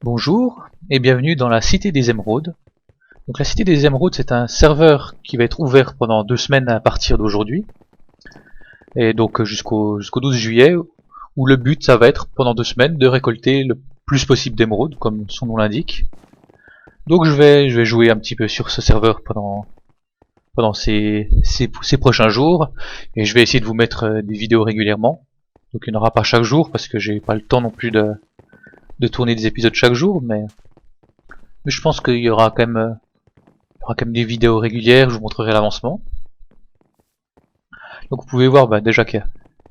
Bonjour et bienvenue dans la Cité des Émeraudes. Donc la Cité des Émeraudes, c'est un serveur qui va être ouvert pendant 2 semaines à partir d'aujourd'hui et donc jusqu'au 12 juillet, où le but ça va être pendant 2 semaines de récolter le plus possible d'émeraudes comme son nom l'indique. Donc je vais jouer un petit peu sur ce serveur pendant ces prochains jours, et je vais essayer de vous mettre des vidéos régulièrement. Donc il n'y en aura pas chaque jour parce que j'ai pas le temps non plus de tourner des épisodes chaque jour, mais je pense qu'il y aura quand même des vidéos régulières, je vous montrerai l'avancement. Donc vous pouvez voir déjà qu'il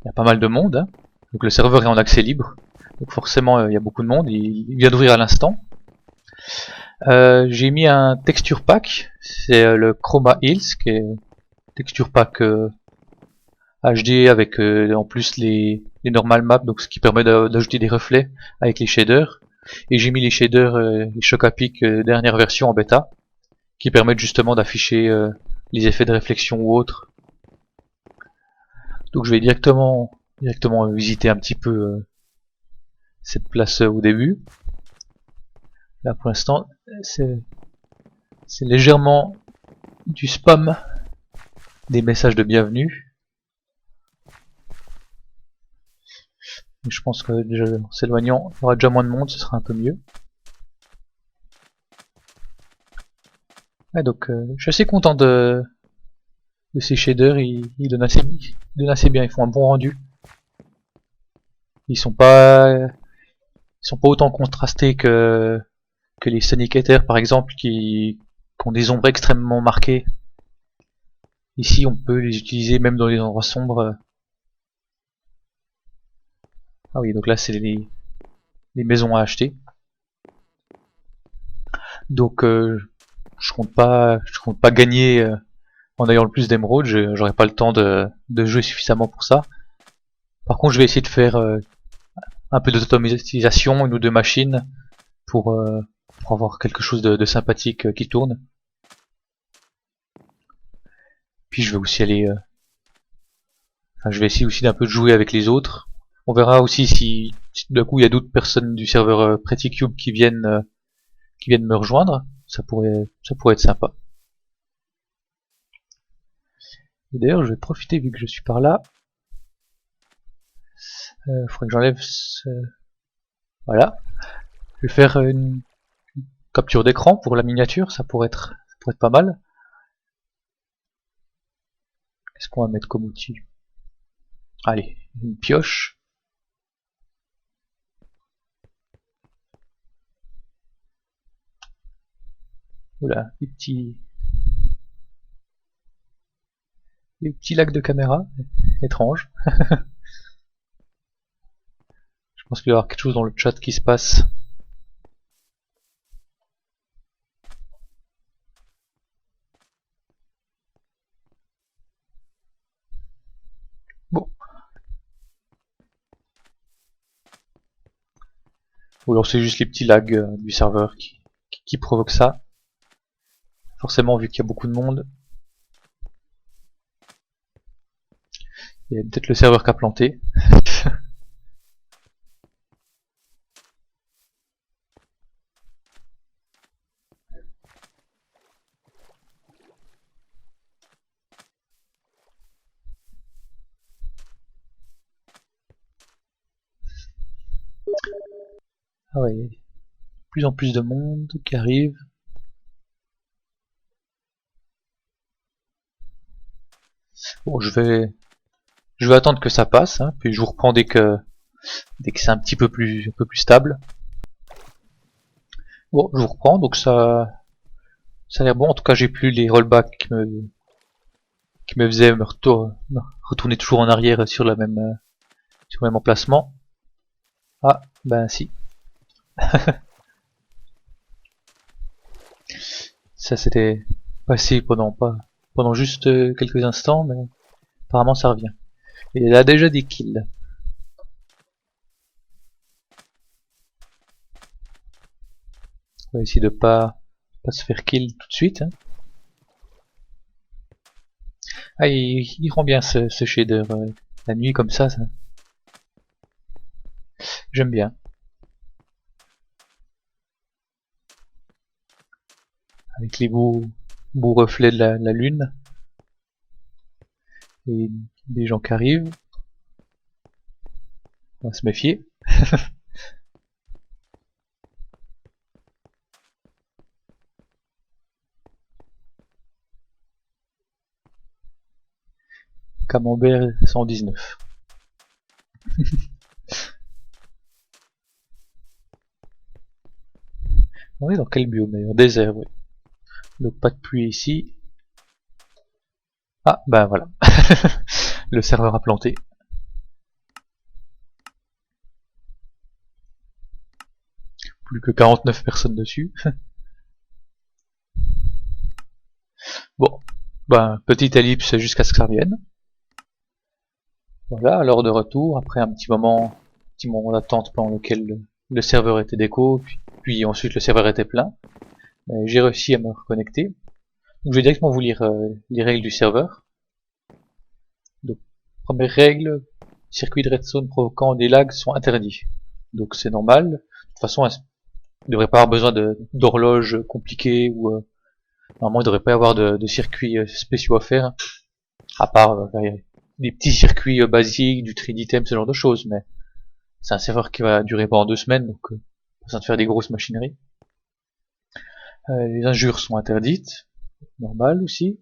y a pas mal de monde, hein. Donc le serveur est en accès libre, donc forcément il y a beaucoup de monde, il vient d'ouvrir à l'instant. J'ai mis un texture pack, c'est le Chroma Hills, qui est texture pack HD avec en plus les normal maps, donc ce qui permet d'ajouter des reflets avec les shaders. Et j'ai mis les shaders, les Chocapic dernière version en bêta, qui permettent justement d'afficher les effets de réflexion ou autres. Donc je vais directement visiter un petit peu cette place au début. Là pour l'instant c'est légèrement du spam, des messages de bienvenue. Mais je pense que déjà en s'éloignant, il y aura déjà moins de monde, ce sera un peu mieux. Ah, donc je suis assez content de ces shaders, ils donnent assez bien, ils font un bon rendu. Ils sont pas autant contrastés que les Sonic Ether par exemple, qui ont des ombres extrêmement marquées. Ici on peut les utiliser même dans les endroits sombres. Ah oui, donc là c'est les maisons à acheter. Donc je compte pas gagner en ayant le plus d'émeraudes, j'aurai pas le temps de jouer suffisamment pour ça. Par contre je vais essayer de faire un peu d'automatisation, 1 ou 2 machines pour avoir quelque chose de sympathique qui tourne. Puis je vais aussi aller je vais essayer aussi d'un peu de jouer avec les autres. On verra aussi si d'un coup il y a d'autres personnes du serveur Pretty Cube qui viennent me rejoindre. Ça pourrait être sympa. Et d'ailleurs je vais profiter, vu que je suis par là. Faudrait que j'enlève ce... Voilà. Je vais faire une capture d'écran pour la miniature, ça pourrait être pas mal. Qu'est-ce qu'on va mettre comme outil? Allez, une pioche. Oula, des petits lags de caméra, étrange. Je pense qu'il y avoir quelque chose dans le chat qui se passe. Bon. Ou alors c'est juste les petits lags du serveur qui provoquent ça. Forcément, vu qu'il y a beaucoup de monde. Il y a peut-être le serveur qui a planté. Ah ouais, il y a de plus en plus de monde qui arrive. Bon, je vais attendre que ça passe, hein, puis je vous reprends dès que c'est un petit peu plus stable. Bon, je vous reprends, donc ça a l'air bon. En tout cas, j'ai plus les rollbacks qui me faisaient me retourner toujours en arrière sur le même emplacement. Ah, ben si. Ça s'était passé pendant juste quelques instants, mais apparemment ça revient. Et il a déjà des kills. On va essayer de pas se faire kill tout de suite, hein. Ah, il rend bien ce shader, la nuit comme ça. J'aime bien. avec les beaux reflets de la lune et des gens qui arrivent. On va se méfier. Camembert 119. On est dans quel biome d'ailleurs? Désert, oui. Donc pas de pluie ici. Ah, ben voilà. Le serveur a planté. Plus que 49 personnes dessus. Bon, ben petite ellipse jusqu'à ce que ça revienne. Voilà, alors de retour, après un petit moment d'attente pendant lequel le serveur était déco, puis ensuite le serveur était plein, j'ai réussi à me reconnecter. Donc je vais directement vous lire les règles du serveur. Donc, première règle, circuits de redstone provoquant des lags sont interdits. Donc c'est normal. De toute façon, il ne devrait pas avoir besoin d'horloge compliquée ou normalement il ne devrait pas y avoir de circuits spéciaux à faire, à part des petits circuits basiques, du 3D-Tem, ce genre de choses, mais c'est un serveur qui va durer pendant 2 semaines, donc pas besoin de faire des grosses machineries. Les injures sont interdites, normal aussi.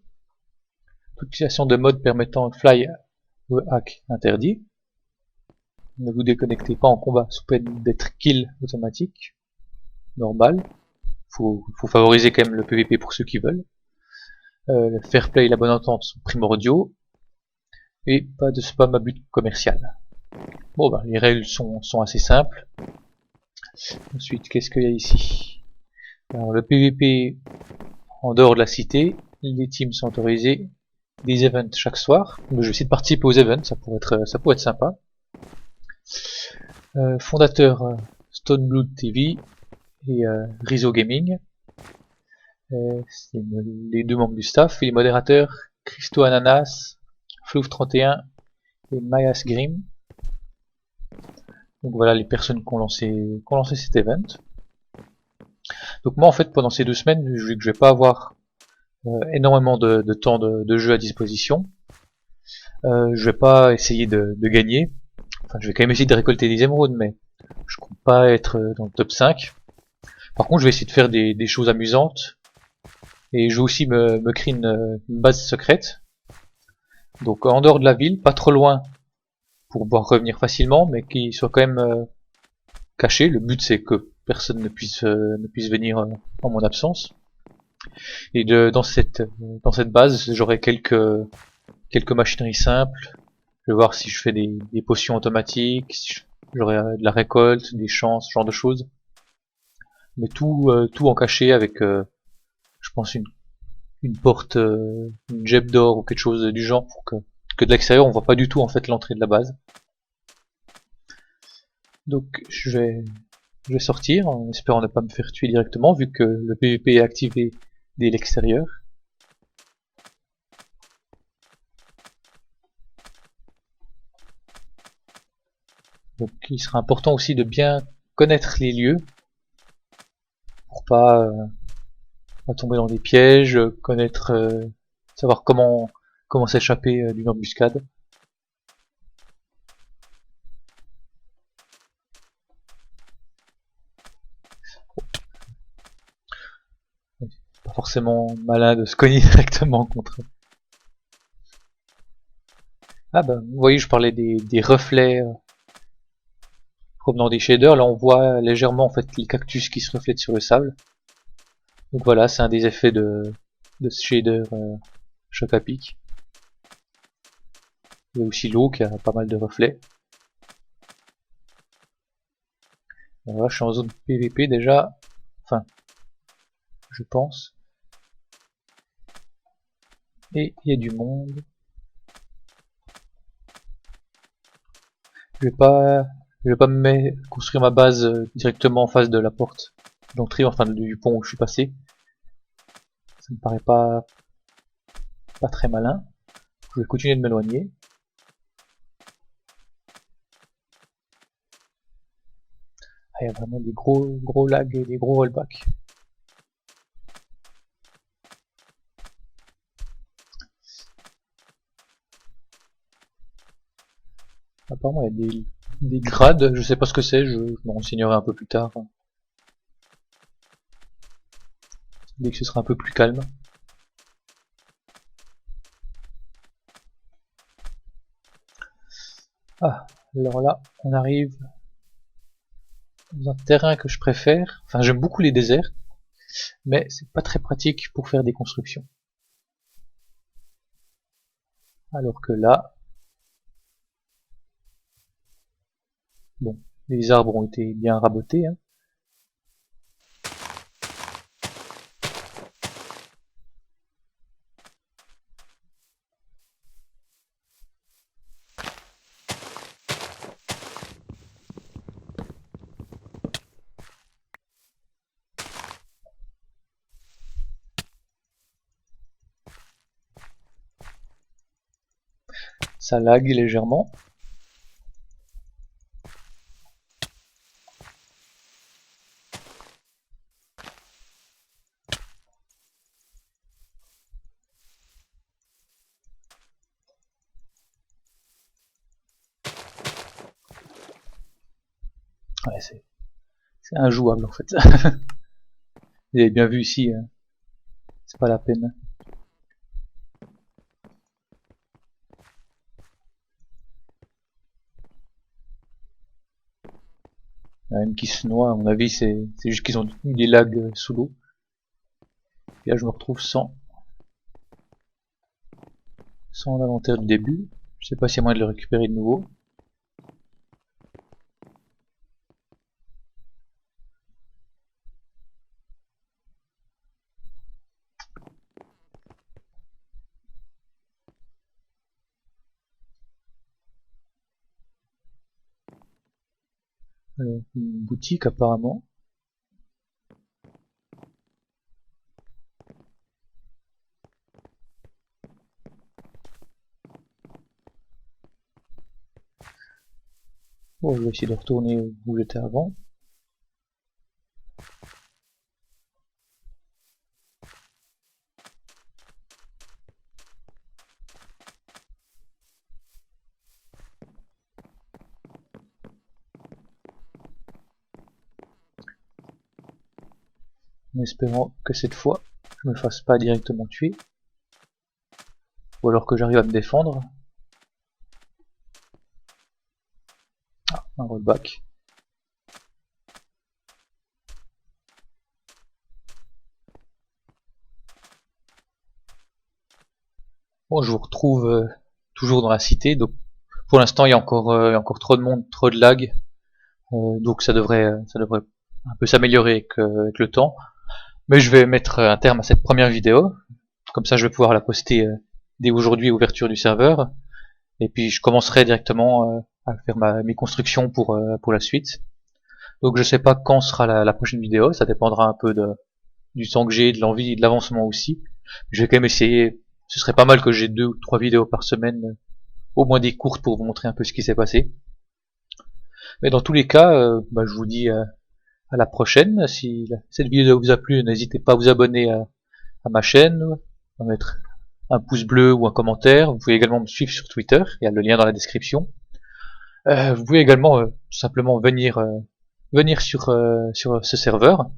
Toute utilisation de mode permettant fly ou hack interdit. Ne vous déconnectez pas en combat sous peine d'être kill automatique, normal. Faut favoriser quand même le PVP pour ceux qui veulent. Le fair play et la bonne entente sont primordiaux. Et pas de spam à but commercial. Bon bah les règles sont assez simples. Ensuite, qu'est-ce qu'il y a ici? Alors le PVP en dehors de la cité, les teams sont autorisés, des events chaque soir. Donc, je vais essayer de participer aux events, ça pourrait être sympa. Fondateur Stoneblood TV et Rizzo Gaming. C'est les 2 membres du staff. Et les modérateurs Christo Ananas, Flouf31 et Mayas Grim. Donc voilà les personnes qui ont lancé cet event. Donc moi en fait pendant ces 2 semaines, vu que je vais pas avoir énormément de temps de jeu à disposition, je vais pas essayer de gagner. Enfin je vais quand même essayer de récolter des émeraudes, mais je compte pas être dans le top 5. Par contre je vais essayer de faire des choses amusantes. Et je vais aussi me créer une base secrète. Donc en dehors de la ville, pas trop loin pour pouvoir revenir facilement, mais qui soit quand même caché. Le but c'est que personne ne puisse venir en mon absence. Et dans cette base, j'aurai quelques machineries simples. Je vais voir si je fais des potions automatiques, si j'aurai de la récolte, des champs, ce genre de choses. Mais tout en caché avec, je pense, une porte, une gemme d'or ou quelque chose du genre pour que de l'extérieur on voit pas du tout en fait l'entrée de la base. Donc je vais sortir en espérant ne pas me faire tuer directement vu que le PVP est activé dès l'extérieur. Donc il sera important aussi de bien connaître les lieux pour pas tomber dans des pièges, connaître, savoir comment s'échapper d'une embuscade. Pas forcément malin de se cogner directement contre eux. Ah bah vous voyez je parlais des reflets provenant des shaders, là on voit légèrement en fait les cactus qui se reflètent sur le sable. Donc voilà, c'est un des effets de ce shader choc à pic. Il y a aussi l'eau qui a pas mal de reflets. Voilà, je suis en zone PVP déjà, enfin, je pense. Et il y a du monde. Je vais pas construire ma base directement en face de la porte d'entrée, enfin du pont où je suis passé. Ça me paraît pas très malin. Je vais continuer de m'éloigner. Ah, il y a vraiment des gros lags et des gros rollbacks. Apparemment il y a des grades, je sais pas ce que c'est, je m'en renseignerai un peu plus tard. Dès que ce sera un peu plus calme. Ah, alors là, on arrive dans un terrain que je préfère. Enfin, j'aime beaucoup les déserts, mais c'est pas très pratique pour faire des constructions. Alors que là, bon, les arbres ont été bien rabotés, hein. Ça lag légèrement. Ouais, c'est injouable en fait. Vous avez bien vu ici, c'est pas la peine. Il y en a même qui se noie, à mon avis c'est juste qu'ils ont eu des lags sous l'eau. Et là je me retrouve sans l'inventaire du début. Je sais pas s'il y a moyen de le récupérer de nouveau. Une boutique apparemment. Bon, je vais essayer de retourner où j'étais avant. En espérant que cette fois je me fasse pas directement tuer. Ou alors que j'arrive à me défendre. Ah, un rollback. Bon, je vous retrouve toujours dans la cité, donc pour l'instant il y a encore trop de monde, trop de lag, donc ça devrait un peu s'améliorer avec le temps. Mais je vais mettre un terme à cette première vidéo, comme ça je vais pouvoir la poster dès aujourd'hui, ouverture du serveur, et puis je commencerai directement à faire mes constructions pour la suite. Donc je sais pas quand sera la prochaine vidéo, ça dépendra un peu du temps que j'ai, de l'envie et de l'avancement aussi. Je vais quand même essayer, ce serait pas mal que j'ai 2 ou 3 vidéos par semaine, au moins des courtes pour vous montrer un peu ce qui s'est passé. Mais dans tous les cas, je vous dis à la prochaine. Si cette vidéo vous a plu, n'hésitez pas à vous abonner à ma chaîne, à mettre un pouce bleu ou un commentaire. Vous pouvez également me suivre sur Twitter, il y a le lien dans la description. Vous pouvez également tout simplement venir sur ce serveur.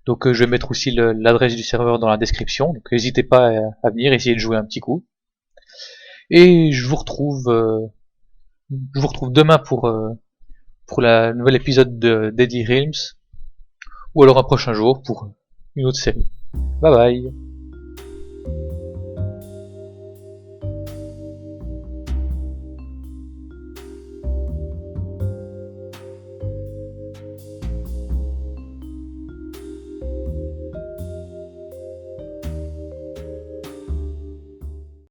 Donc je vais mettre aussi l'adresse du serveur dans la description, donc n'hésitez pas à venir essayer de jouer un petit coup. Et je vous retrouve demain pour la nouvel épisode de Deadly Realms, ou alors un prochain jour pour une autre série. Bye bye.